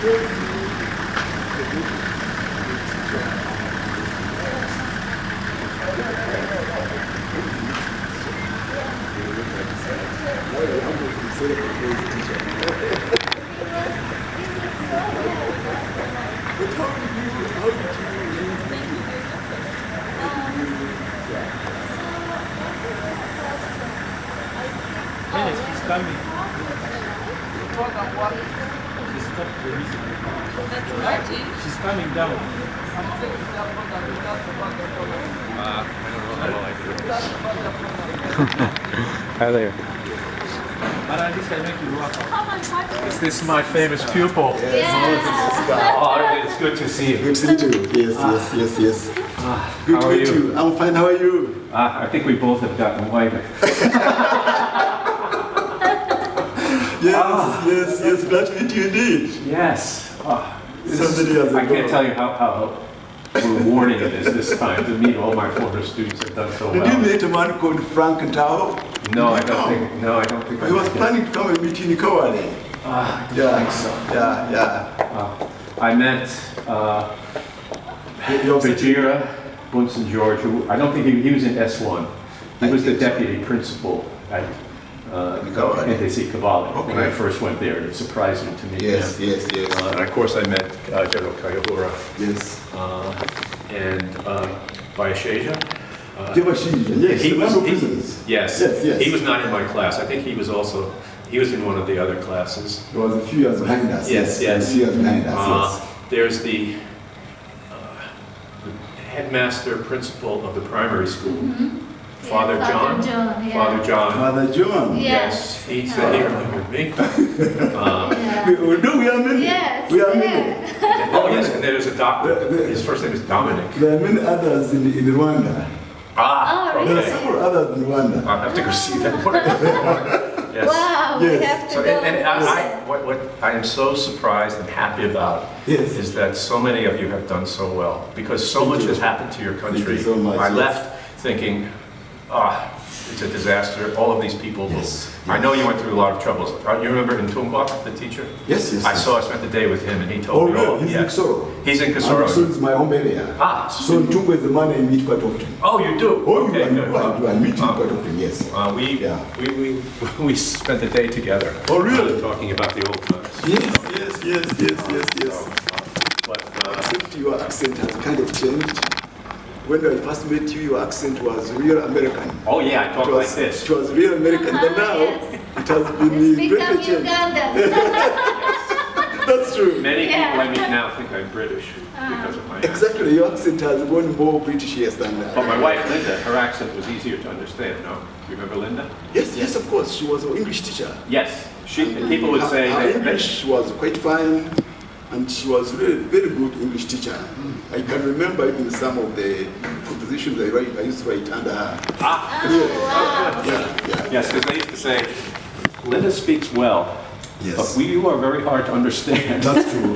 She's coming. She's coming down. Hi there. But at least I make you walk. Is this my famous pupil? Oh, it's good to see you. Good to see you. Yes. Good How are to meet you? you. I'm fine. How are you? I think we both have gotten whiter. Yes. Glad to meet you indeed. Yes. Somebody has I can't tell you how rewarding it is this time to meet all my former students have done so Did well. you meet a man called Frank Ntao? No, I don't think. He was planning to come and meet you in Kawale. I don't think so. Yeah. I met Bajira Bunsen George, who I don't think he was in S1. He was the deputy principal at NTC Kabbalah when I first went there. It surprised me to meet him. And of course I met General Kayabura. Yes. And Bayasheja. Yes. He was, prisons. yes. He was not in my class. I think he was in one of the other classes. He was a few years behind us. Yes. A few years behind us, There's the headmaster principal of the primary school, Father John. Father John. Yes. Yes, he said he remembered me. We are many. Yes. We are many. Oh yes, and there's a doctor. His first name is Dominic. There are many others in Rwanda. Ah, Oh, There really? are several others in Rwanda. I'll have to go see them. Yes. Wow, Yes. we have to So, go. what I am so surprised and happy about Yes. is that so many of you have done so well, because so Thank much you. has happened to your country. Thank you so much, I yes. left thinking, it's a disaster. All of these people. Yes. I know you went through a lot of troubles. You remember Ntungwa, the teacher? Yes. I spent the day with him, and he Oh, told me. really? He's in yes. Kisoro. He's in And Kisoro. Kisoro is my home area. Ah, So Ntumbo is the man I meet quite often. oh, you do. Oh, Okay, good. I meet him quite often, yes. Yeah. We spent the day together. Oh, really? Talking about the old times. Yes. But Except your accent has kind of changed. When I first met you, your accent was real American. oh yeah, I talk like this. It was real American, but now Yes. it has been It's greatly become changed. Uganda. That's true. Many Yeah. people I meet now think I'm British because of my accent. Exactly, your accent has gone more British than that. But my wife Linda, her accent was easier to understand. No, you remember Linda? Yes, of course. She was an English teacher. Yes. People would say Her that. English was quite fine, and she was really very good English teacher. I can remember even some of the compositions I used to write under her. Yeah. Yes, because they used to say, Linda speaks well, Yes. but you are very hard to understand. That's true.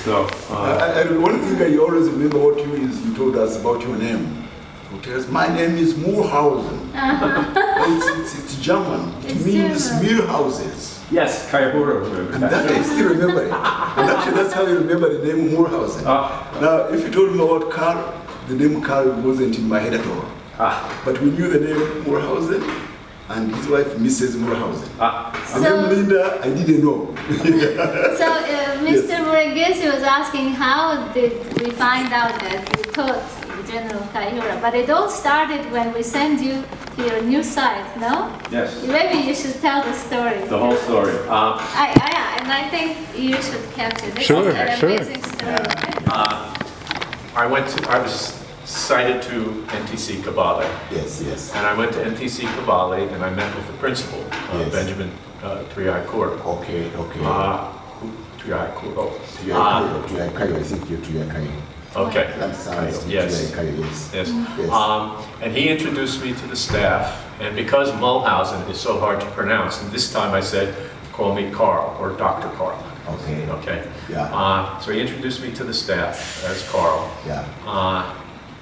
So, One thing I always remember what you told us about your name. You tell us, my name is Muhlhausen. It's German. It It's means German. mill houses. yes, Kayabura remembered And that. that I still remember it. And actually that's how you remember the name Muhlhausen. Now, if you told me about Carl, the name Carl wasn't in my head at all. But we knew the name Muhlhausen and his wife, Mrs. Muhlhausen. And then Linda, I didn't know. So, Mr. Murengezi was asking how did we find out that you taught General Kayihura? But it all started when we sent you to your new site, no? Yes, Maybe you should tell the story. the whole story. And I think you should capture this. Sure, is an sure. amazing story. I was cited to NTC Kabbalah. Yes. And I went to NTC Kabbalah and I met with the principal, Yes. Benjamin Triacour. Okay. Triacour. I think you're Tuyakayo. Okay. That sounds Yes. Tuyakayo, yes. Yes. Yes. And he introduced me to the staff, and because Muhlhausen is so hard to pronounce, and this time I said, call me Carl or Dr. Carl. Okay. Okay. Yeah. So he introduced me to the staff as Carl. Yeah.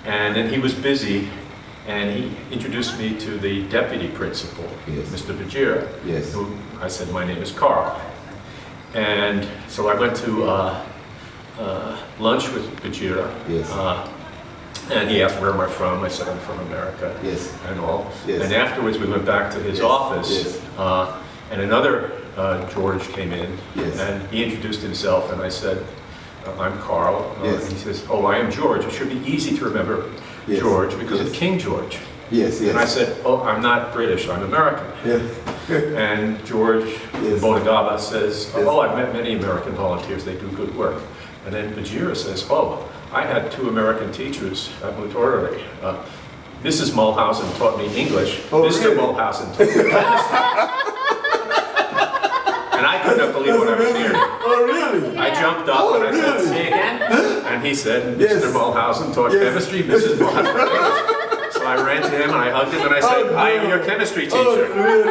And then he was busy, and he introduced me to the deputy principal, Yes. Mr. Bajira, Yes. who I said, my name is Carl. And so I went to lunch with Bajira. Yes. And he asked where am I from? I said I'm from America. Yes. And all. Yes. And afterwards we went back to his office. Yes. And another George came in. Yes. And he introduced himself and I said, I'm Carl. Yes. And he says, oh, I am George. It should be easy to remember Yes. George because Yes. of King George. Yes, yes. And I said, oh, I'm not British, I'm American. Yes. And George Yes. Bodagaba says, Yes. oh, I've met many American volunteers, they do good work. And then Bajira says, oh, I had 2 American teachers at Mutorari. Mrs. Muhlhausen taught me English, Oh, Mr. really? Muhlhausen taught me chemistry. And I could not believe what I was hearing. Oh, really? I jumped up and I said, really? say again? And he said, Yes. Mr. Muhlhausen taught Yes. chemistry, Mrs. Muhlhausen taught English. So I ran to him and I hugged him and I said, I am your chemistry teacher. Oh, really?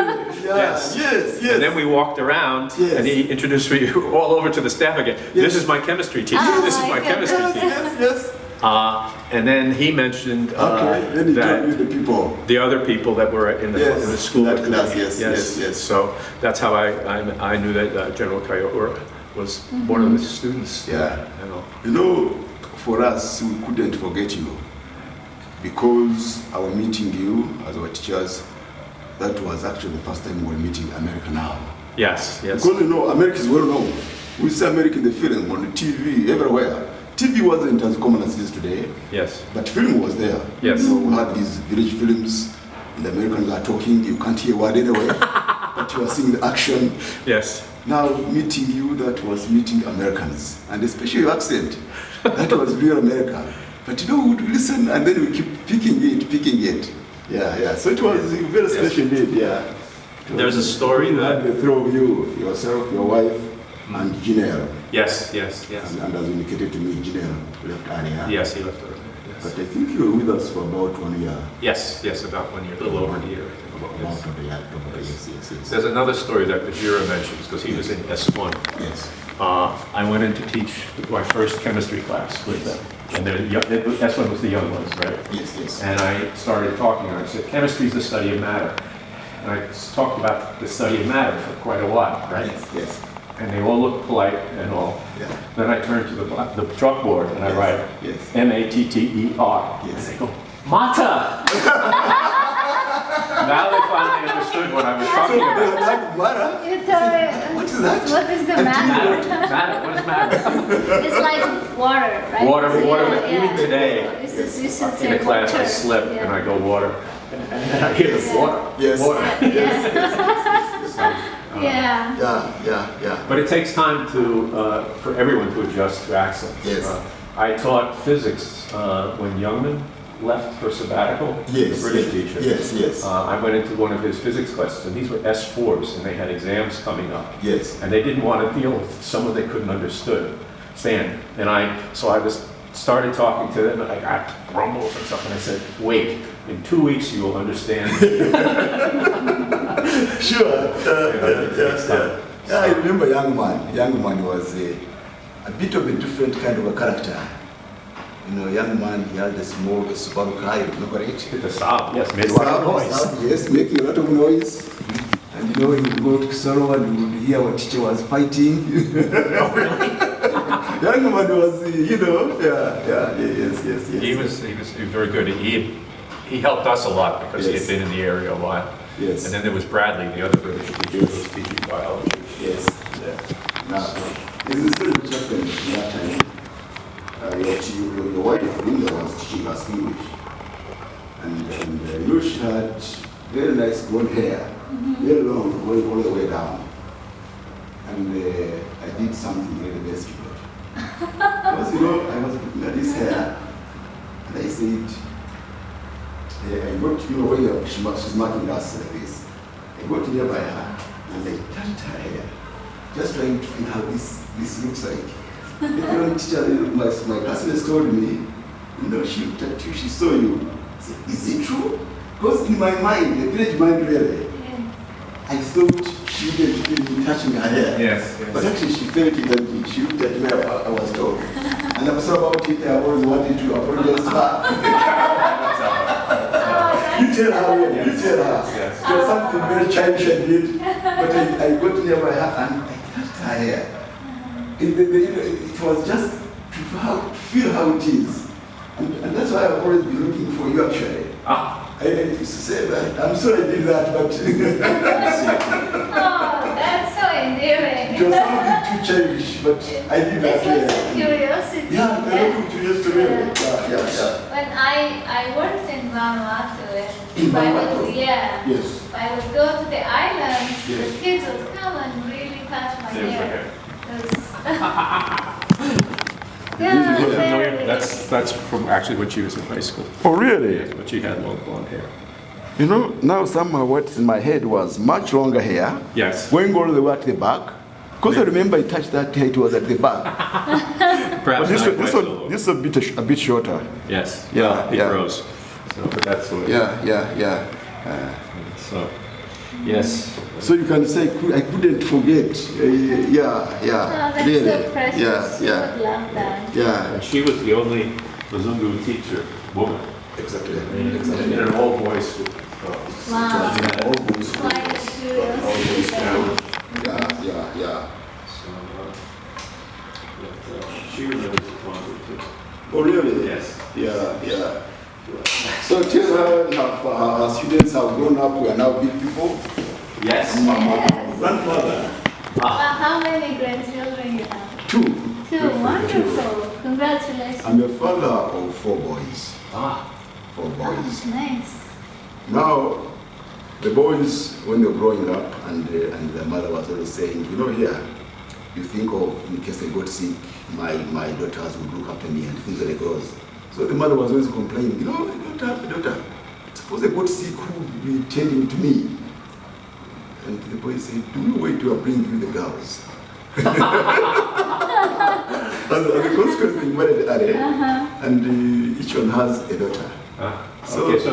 Yeah. Yes. Yes, yes. And then we walked around Yes. and he introduced me all over to the staff again. This is my chemistry teacher, Oh this is my my chemistry goodness. teacher. Yes, yes. And then he mentioned Okay, then he told you that the people. the other people that were in the, Yes, in the school. in that class, yes, yes. So that's how I knew that General Kayihura was one of the students. Yeah. You know. You know, for us, we couldn't forget you because our meeting you as our teachers, that was actually the first time we were meeting America now. Yes, yes. Because you know, America is well known. We see America in the film, on the TV, everywhere. TV wasn't as common as it is today, Yes. but film was there. Yes. So we had these village films, and the Americans are talking, you can't hear a word anyway, but you are seeing the action. Yes. Now, meeting you, that was meeting Americans, and especially your accent, that was real America. But you know, we would listen, and then we keep picking it. Yeah, yeah. So it was very special indeed, yeah. There's a story We that- had the three of you, yourself, your wife, and Janelle. Yes, yes, yes. And as indicated to me, Janelle left earlier. Yes, he left early. But Yes. I think you were with us for about 1 year. Yes, yes, about 1 year, a little over a year. I think. About Yes. 1 year, probably. Yes, yes, yes. There's another story that Bajira mentions because he was in S1. Yes. I went in to teach my first chemistry class with them. And S1 was the young ones, right? Yes, yes. And I started talking and I said, chemistry is the study of matter. And I talked about the study of matter for quite a while, right? Yes, yes. And they all looked polite and all. Yeah. Then I turned to the chalkboard and I Yes, write yes. M-A-T-T-E-R. Yes. And they go, Mata! Now they finally understood what I was talking about. Matter? You tell me, What is that? what is the matter? Matter, what is matter? It's like water, right? Water, So, water, yeah, even yeah. today, You should say in the class I water. slip Yeah. and I go water. And then I hear the Yeah. water, Yes. water. Yeah. Yeah. But it takes time to, for everyone to adjust to accents. Yes. I taught physics when Youngman left for sabbatical, Yes. the British teacher. Yes, yes. I went into one of his physics classes, and these were S4s, and they had exams coming up. Yes. And they didn't want to deal with someone they couldn't understand. And so I started talking to them, and I got grumbles and stuff, and I said, wait, in 2 weeks you will understand. Sure. Yeah. Yeah, I remember Young Man was a bit of a different kind of a character. You know, Young Man, he had a small Subaru car, you remember it? The sound, yes, made a lot of noise. Yes, making a lot of noise. And you know, he would go to Soro and you would hear what teacher was fighting. Oh, really? Young Man was, yes. He was very good. He helped us a lot because he Yes. had been in the area a while. Yes. And then there was Bradley, the other British teacher who was teaching biology. Yes. Yeah. Now, there's a story which happened in that time. Your wife, Linda, was teaching us English. And she had very nice blonde hair, very long, going all the way down. And I did something really very stupid. Because, you know, I was looking at this hair, and I said, I got, you know, when she's marking us like this, I got nearby her, and I touched her hair, just trying to feel how this looks like. The current teacher, my classmates told me, you know, she looked at you, she saw you. I said, is it true? Because in my mind, the village mind really, I thought she didn't feel me touching her hair. Yes. But actually she felt it and she looked at me, I was told. And I'm sorry about it, I always wanted to apologize to her. You tell her, you tell her. Yes. There's something very childish I did, but I got near my heart and I touched her hair. It was just to feel how it is. And that's why I've always been looking for you actually. I used to say that. I'm sorry I did that, but Oh, that's so endearing. it was something too childish, but I did that. This was a curiosity. Yeah, I'm looking curious to really. Yeah. When I worked in Vanuatu, In if I Vanuatu? would, yeah, Yes. if I would go to the islands, Yes. the kids would come and really touch my There's hair. her Yeah, Yeah, very. that's from actually when she was in high school. Oh, really? But she had long blonde hair. You know, now somehow what's in my head was much longer hair. Yes. Going all the way at the back. Because I remember I touched that hair, it was at the back. Perhaps But this not one, quite so long. this is a bit shorter. Yes. Yeah, Well, it yeah. grows. So, but that's what. Yeah. So, yes. So you can say I couldn't forget. Oh, that's really. so precious. You Yeah. would love that. Yeah. And she was the only Mzungu teacher, woman, Exactly. in an all boys school. Wow. All boys. Quite a All boys curiosity. school. Yeah. So, she remembers the convert too. Oh, really? Yes. Yeah. So tell her our students have grown up, we are now big people. Yes. Yes. Grandfather. How many grandchildren you have? 2. Two. Wonderful. Congratulations. I'm a father of 4 boys. 4 boys. Nice. Now, the boys, when they were growing up, and their mother was always saying, you know, here, you think of, in case I got sick, my daughters would look after me and things like those. So the mother was always complaining, you know, I don't have a daughter. Suppose I got sick, who would be tending to me? And the boy said, do you wait till I bring you the girls? As a consequence, they married Are, and each one has a daughter. Okay, so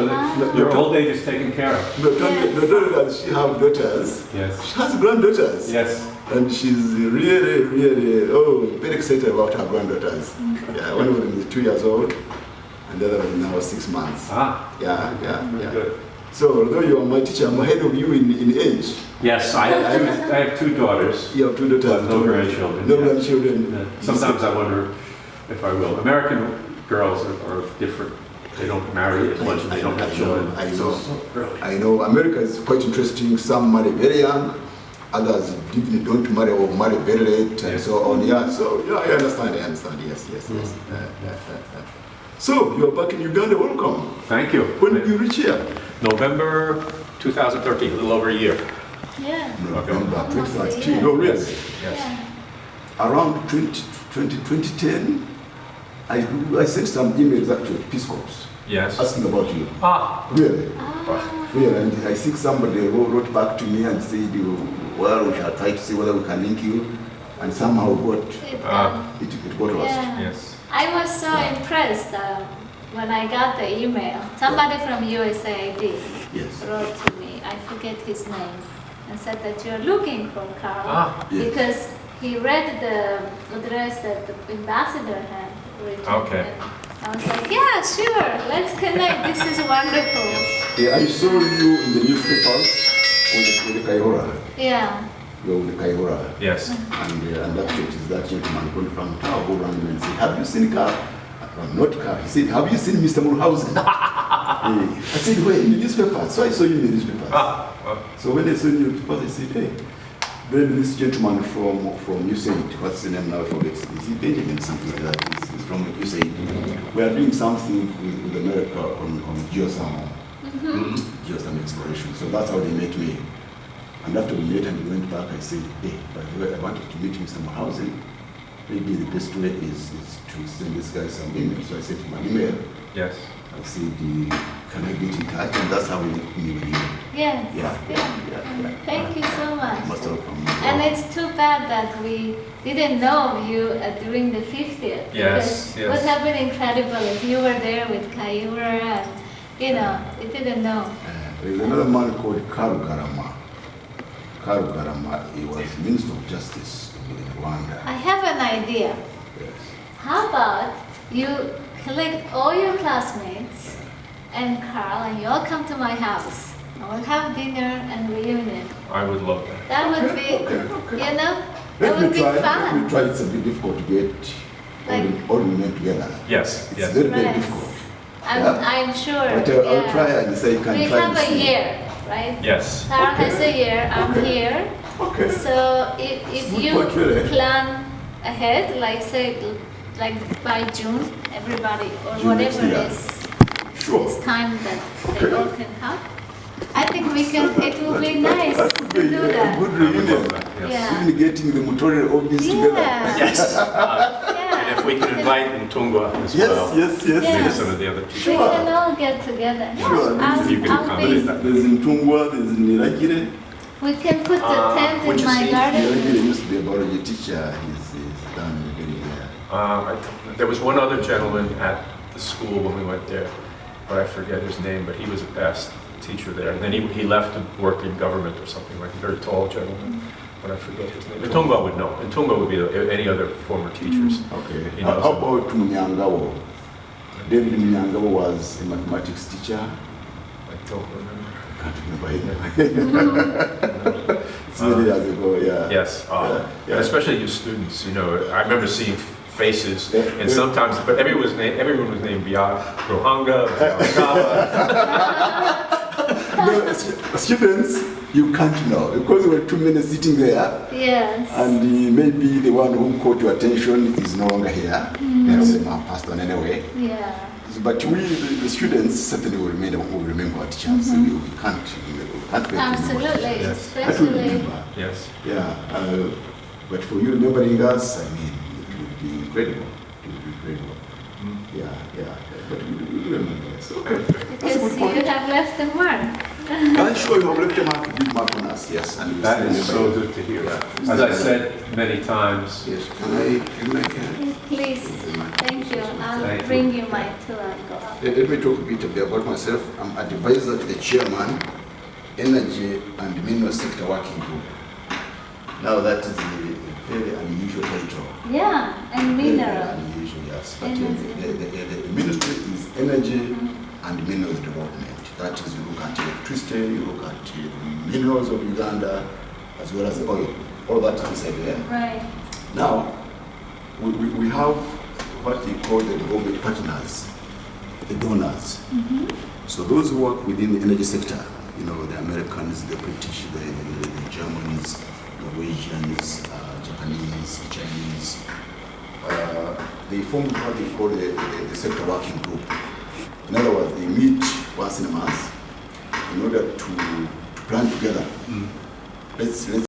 your old age is taken care of. Not only does she have daughters, Yes. she has granddaughters. Yes. And she's really, very excited about her granddaughters. Yeah, one of them is 2 years old, and the other one is now 6 months. Yeah. Good. So, although you are my teacher, I'm ahead of you in age. Yes, I have 2 daughters. You have 2 daughters. But no grandchildren. No Yeah. grandchildren. Sometimes I wonder if I will. American girls are different. They don't marry as much and they don't have children. I know. America is quite interesting. Some marry very young, others even don't marry or marry very late, and so on. Yeah, so yeah, I understand. Yes. So you're back in Uganda. Welcome. Thank you. When did you reach here? November 2013, a little over a year. Yeah. November Almost a 2013. year. No, really. Yes. Yeah. Around 2010, I sent some emails actually to Peace Corps Yes. asking about you. Really? Yeah, and I think somebody wrote back to me and said, well, we shall try to see whether we can link you, and somehow it got lost. Yeah. Yes. I was so impressed when I got the email. Somebody from USAID Yes. wrote to me, I forget his name, and said that you're looking for Carl Yes. because he read the address that the ambassador had written. Okay. And I was like, yeah, sure, let's connect. This is wonderful. Yeah, I saw you in the newspapers with the Kaihura. Yeah. You're with the Kaihura. Yes. And that church is that gentleman going from Tower who ran and said, have you seen Carl? Not Carl. He said, have you seen Mr. Muhlhausen? I said, where? In the newspaper. So I saw you in the newspaper. So when I saw you in the newspaper, I said, hey, then this gentleman from USAID, what's the name now? I forget. Is he Benjamin, something like that? He's from USAID. We are doing something with America on geothermal. Geothermal exploration. So that's how they met me. And after we met and we went back, I said, hey, by the way, I wanted to meet Mr. Muhlhausen. Maybe the best way is to send this guy some email. So I sent him an email. Yes. I said, can I get in touch? And that's how we met you. Yes. Yeah. Thank you so much. Most welcome. And it's too bad that we didn't know of you during the 50th. Yes, Because it would have been incredible if you were there with Kayura and, we didn't know. There's another man called Karugarama. Karugarama, he was Minister of Justice in Rwanda. I have an idea. Yes. How about you collect all your classmates and Carl and you all come to my house. I will have dinner and reunion. I would love that. That would be, Okay. That would be Let me fun. try. It's a bit difficult to get all the men together. Yes, It's yes. very, very Right. difficult. I'm sure. But yeah. I'll try and say you can We try have this a thing. year, right? Yes. Tara has a year, I'm here. Okay. So if Good you point, really. plan ahead, like say, like by June, everybody, or June next whatever year. is Sure. this time that they Okay. all can come, I think we can, it will be nice That to would be do a that. good reunion. Yeah. Even getting the motorial hobbies together. Yeah. Yes. Yeah. And if we can invite Ntungwa as Yes, well. yes, yes, Yeah. Maybe yes. some of the other We teachers. can all get together. Sure. I'll, If you can I'll accommodate be, that. There's Ntungwa, there's Niragire. we can put the tent which in is my he? garden. Niragire used to be a biology teacher. He's done very well. There was one other gentleman at the school when we went there, but I forget his name, but he was the best teacher there. And then he left to work in government or something, like a very tall gentleman, but I forget his name. Ntungwa would know. Ntungwa would be any other former teachers. Okay. He knows How him. about Munyangawo? David Munyangawo was a mathematics teacher. I don't remember. I can't remember him. It's many years ago, yeah. Yes, Yeah. and especially your students, you know, I remember seeing faces, Yeah. and sometimes, but everyone was named Bia Rohanga, Biakawa. No, students, you can't know because there were too many sitting there, Yes. and maybe the one who caught your attention is no longer here. That's passed on anyway. Yeah. But we, the students, certainly will remember our teachers. So we can't forget to remember. Absolutely, Yes. That will especially. remember. Yes. Yeah, but for you remembering us, I mean, it would be incredible. It would be incredible. Yeah. But we remember us. Okay. That's a Because good you point. have left a mark. I'm sure you have left a mark, a big mark on us, yes. And we That still is so remember good to hear. Yeah. As I said many times, you. Yes, can I Please, thank you. I'll Thank you. bring you my tool and go up. Let me talk a bit about myself. I'm advisor to the chairman, Energy and Mineral Sector Working Group. Now that is a very unusual title. Yeah, and Very, mineral. very unusual, yes. But Energy. the ministry is Energy and Minerals Development. That is, you look at electricity, you look at the minerals of Uganda, as well as the oil. All that is inside there. Right. Now, we have what they call the development partners, the donors. So those who work within the energy sector, you know, the Americans, the British, the Germans, Norwegians, Japanese, Chinese, they form what they call the sector working group. In other words, they meet once in a month in order to plan together. Let's